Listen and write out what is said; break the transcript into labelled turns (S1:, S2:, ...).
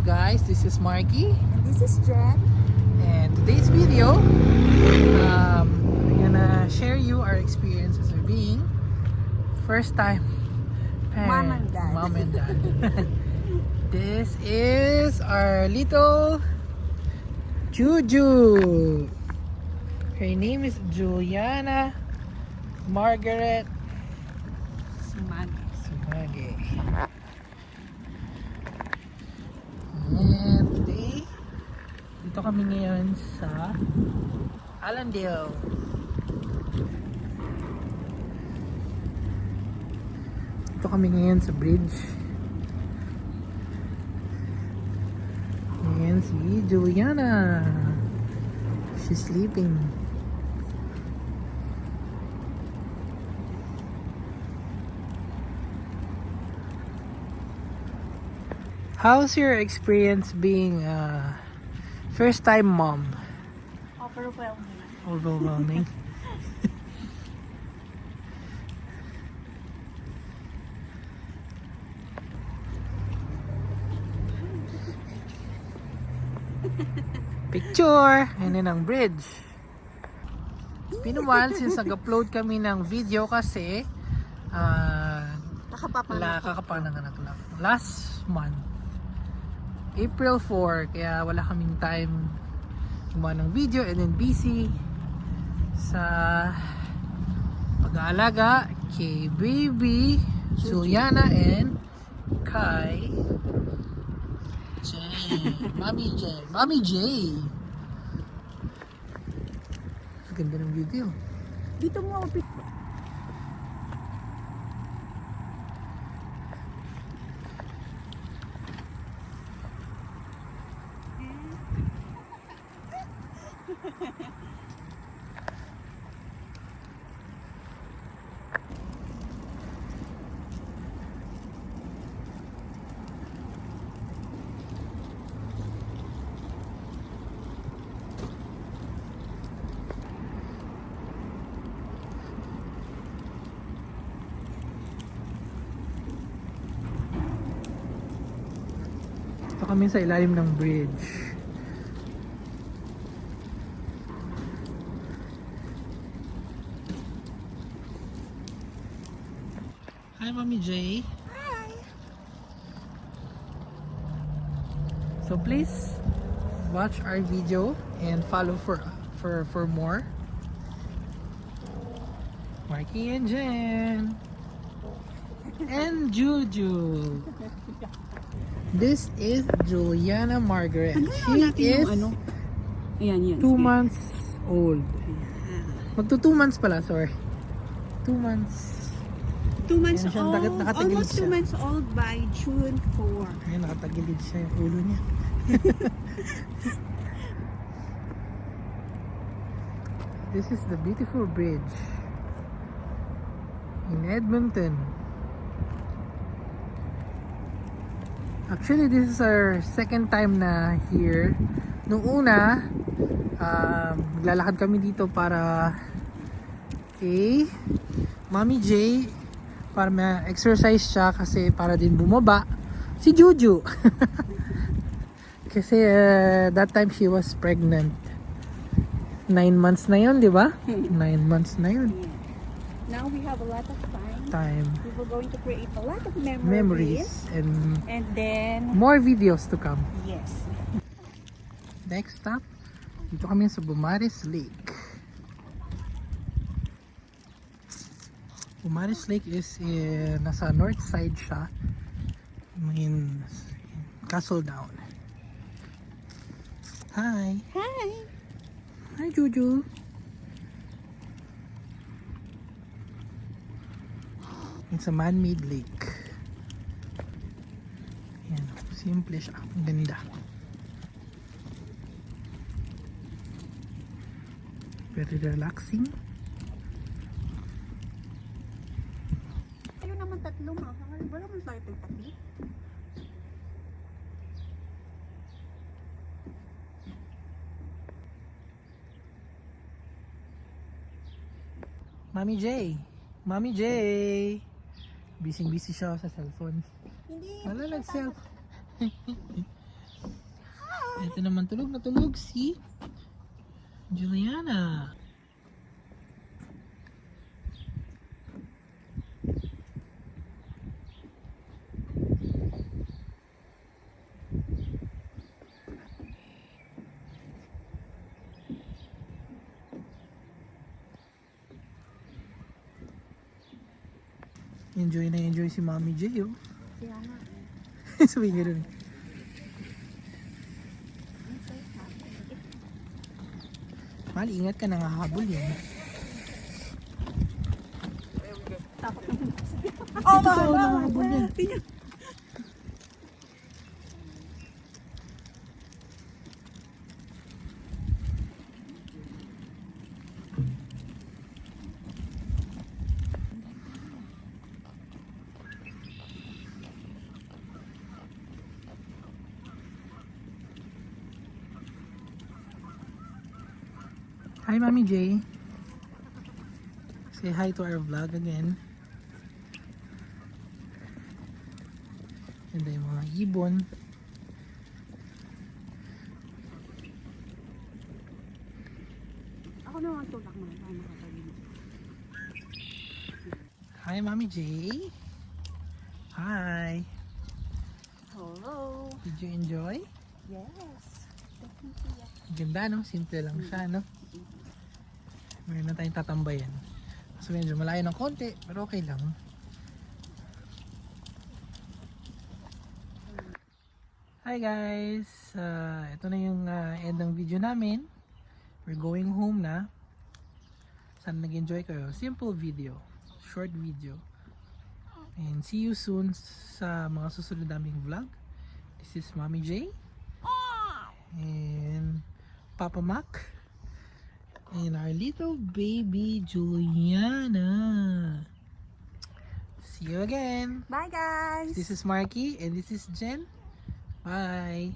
S1: guys, this is Marky,
S2: And this is Jen.
S1: and today's video, we're gonna share you our experiences of being first time
S2: Mom and Dad.
S1: Mom and Dad. This is our little Juju. Her name is Juliana Margaret Sumage. And today, dito kami ngayon sa Allendale. Dito kami ngayon sa bridge. Ayan si Juliana. She's sleeping. How's your experience being a first time mom?
S2: Overwhelming.
S1: Overwhelming. Picture! Yan ang bridge. It's been a while since nag-upload kami ng video kasi kakapanganak lang. Last month. April 4, kaya wala kaming time gumawa ng video and then busy sa pag-aalaga kay baby Juliana and kay Mommy J. Ganda ng video.
S2: Dito mo ako
S1: Ito kami sa ilalim ng bridge. Hi, Mommy J.
S2: Hi.
S1: So please watch our video and follow for more. Marky and Jen. And Juju. This is Juliana Margaret. She is
S2: Ayan,
S1: 2 months old. Magto 2 months pala, sorry. 2 months.
S2: 2 months
S1: Ayan siya,
S2: old.
S1: nakatagilid
S2: Almost 2
S1: siya.
S2: months old by June 4.
S1: Ayan, nakatagilid siya yung ulo niya. This is the beautiful bridge in Edmonton. Actually, this is our second time na here. Nung una, naglalakad kami dito para kay Mommy J, para ma-exercise siya kasi para din bumaba si Juju. Kasi that time she was pregnant. 9 months na yun, di ba? 9 months na yun.
S2: Now we have a lot of time. We were going to create a lot of
S1: Memories and
S2: then
S1: more videos to come.
S2: yes.
S1: Next stop, dito kami sa Bumares Lake. Bumares Lake is nasa north side siya in Castle Down. Hi!
S2: Hi.
S1: Hi, Juju! It's a man-made lake. Ayan, simple siya. Ang ganda. Very relaxing.
S2: Tayo naman tatlo, mahal. Wala man tayo tatlo.
S1: Mommy J! Mommy J! Busy siya sa cellphone.
S2: Hindi.
S1: Wala nag-cellphone. Ito naman tulog na tulog si Juliana. Enjoy na enjoy si Mami J, oh.
S2: Kaya nga.
S1: Sabi nga rin. Mali, ingat ka, nangahabol yan.
S2: Takot naman.
S1: Oh, totoo, nangahabol yan. Hi, Mami J. Say hi to our vlog again. Ganda yung mga ibon.
S2: Ako naman tulak mo. Ay, nakatalim.
S1: Hi, Mami J. Hi.
S2: Hello.
S1: Did you enjoy?
S2: Yes. Definitely.
S1: Ganda, no? Simple lang siya, no? Meron na tayong tatambayan. So medyo malayo ng konti, pero okay lang. Hi guys! Ito na yung end ng video namin. We're going home na. Sana nag-enjoy kayo. Simple video. Short video. And see you soon sa mga susunod naming vlog. This is Mommy J. And Papa Mac. And our little baby Juliana. See you again.
S2: Bye, guys.
S1: This is Marky and this is Jen. Bye.